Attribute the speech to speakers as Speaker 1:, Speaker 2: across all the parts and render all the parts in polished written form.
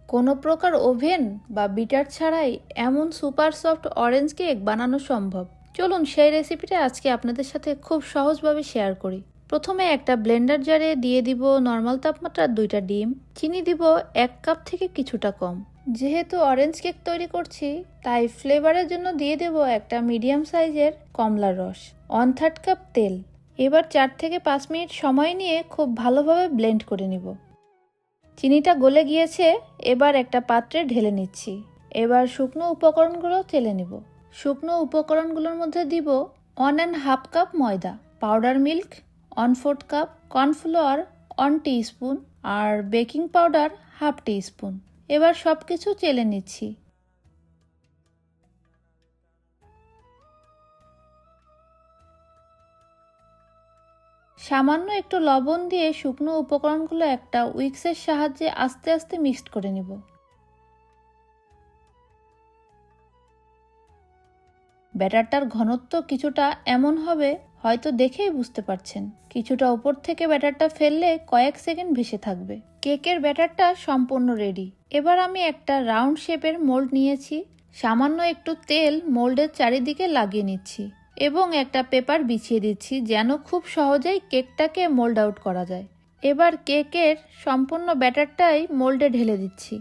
Speaker 1: কোনো প্রকার ওভেন বা বিটার ছাড়াই এমন সুপার সফট অরেঞ্জ কেক বানানো সম্ভব। চলুন সেই রেসিপিটা আজকে আপনাদের সাথে খুব সহজভাবে শেয়ার করি। প্রথমে একটা ব্লেন্ডার জারে দিয়ে দিব নর্মাল তাপমাত্রার 2টা ডিম, চিনি দিব 1 কাপ থেকে কিছুটা কম। যেহেতু অরেঞ্জ কেক তৈরি করছি তাই ফ্লেভারের জন্য দিয়ে দেব একটা মিডিয়াম সাইজের কমলার রস, 1/3 কাপ তেল। এবার 4 থেকে 5 মিনিট সময় নিয়ে খুব ভালোভাবে ব্লেন্ড করে নিব। চিনিটা গলে গিয়েছে, এবার একটা পাত্রে ঢেলে নিচ্ছি। এবার শুকনো উপকরণগুলো চেলে নিব। শুকনো উপকরণগুলোর মধ্যে দিব 1.5 কাপ ময়দা, powder milk 1/4 cup, cornflour 1 teaspoon আর বেকিং পাউডার 1/2 টিস্পুন। এবার সব কিছু চেলে নিচ্ছি। সামান্য একটু লবণ দিয়ে শুকনো উপকরণগুলো একটা উইক্সের সাহায্যে আস্তে আস্তে মিক্সড করে নিব। ব্যাটারটার ঘনত্ব কিছুটা এমন হবে, হয়তো দেখেই বুঝতে পারছেন। কিছুটা উপর থেকে ব্যাটারটা ফেললে কয়েক সেকেন্ড ভেসে থাকবে। কেকের ব্যাটারটা সম্পূর্ণ রেডি। এবার আমি একটা রাউন্ড শেপের মোল্ড নিয়েছি। সামান্য একটু তেল মোল্ডের চারিদিকে লাগিয়ে নিচ্ছি এবং একটা পেপার বিছিয়ে দিচ্ছি যেন খুব সহজেই কেকটাকে মোল্ড আউট করা যায়। এবার কেকের সম্পূর্ণ ব্যাটারটাই মোল্ডে ঢেলে দিচ্ছি।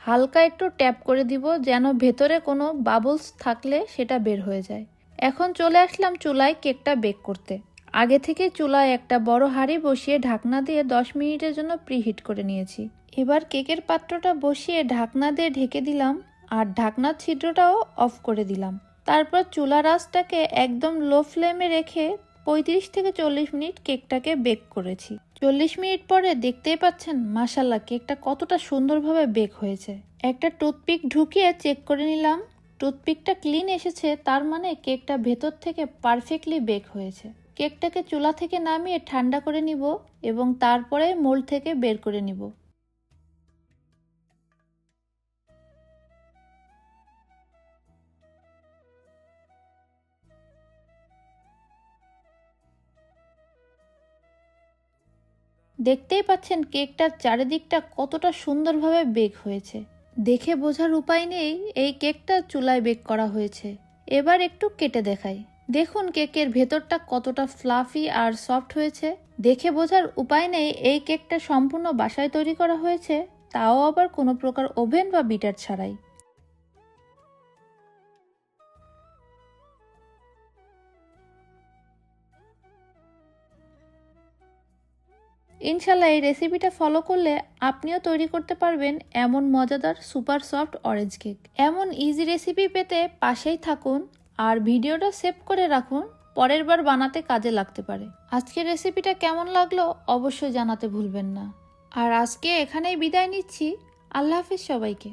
Speaker 1: হালকা একটু ট্যাপ করে দিব যেন ভেতরে কোনো বাবলস থাকলে সেটা বের হয়ে যায়। এখন চলে আসলাম চুলায় কেকটা বেক করতে। আগে থেকে চুলায় একটা বড় হাঁড়ি বসিয়ে ঢাকনা দিয়ে 10 মিনিটের জন্য প্রিহিট করে নিয়েছি। এবার কেকের পাত্রটা বসিয়ে ঢাকনা দিয়ে ঢেকে দিলাম আর ঢাকনার ছিদ্রটাও অফ করে দিলাম। তারপর চুলার আঁচটাকে একদম লো ফ্লেমে রেখে 35 থেকে 40 মিনিট কেকটাকে বেক করেছি। 40 মিনিট পরে দেখতেই পাচ্ছেন মাশাআল্লাহ কেকটা কতটা সুন্দরভাবে বেক হয়েছে। একটা টুথপিক ঢুকিয়ে চেক করে নিলাম, টুথপিকটা ক্লিন এসেছে, তার মানে কেকটা ভেতর থেকে পারফেক্টলি বেক হয়েছে। কেকটাকে চুলা থেকে নামিয়ে ঠান্ডা করে নিব এবং তারপরে মোল্ড থেকে বের করে নিব। দেখতেই পাচ্ছেন কেকটার চারিদিকটা কতটা সুন্দরভাবে বেক হয়েছে। দেখে বোঝার উপায় নেই এই কেকটা চুলায় বেক করা হয়েছে। এবার একটু কেটে দেখাই। দেখুন কেকের ভেতরটা কতটা ফ্লাফি আর সফট হয়েছে। দেখে বোঝার উপায় নেই এই কেকটা সম্পূর্ণ বাসায় তৈরি করা হয়েছে, তাও আবার কোনো প্রকার ওভেন বা বিটার ছাড়াই। ইনশাল্লাহ এই রেসিপিটা ফলো করলে আপনিও তৈরি করতে পারবেন এমন মজাদার সুপার সফট অরেঞ্জ কেক। এমন ইজি রেসিপি পেতে পাশেই থাকুন আর ভিডিওটা সেভ করে রাখুন, পরের বার বানাতে কাজে লাগতে পারে। আজকের রেসিপিটা কেমন লাগলো অবশ্যই জানাতে ভুলবেন না। আর আজকে এখানেই বিদায় নিচ্ছি। আল্লাহ হাফেজ সবাইকে।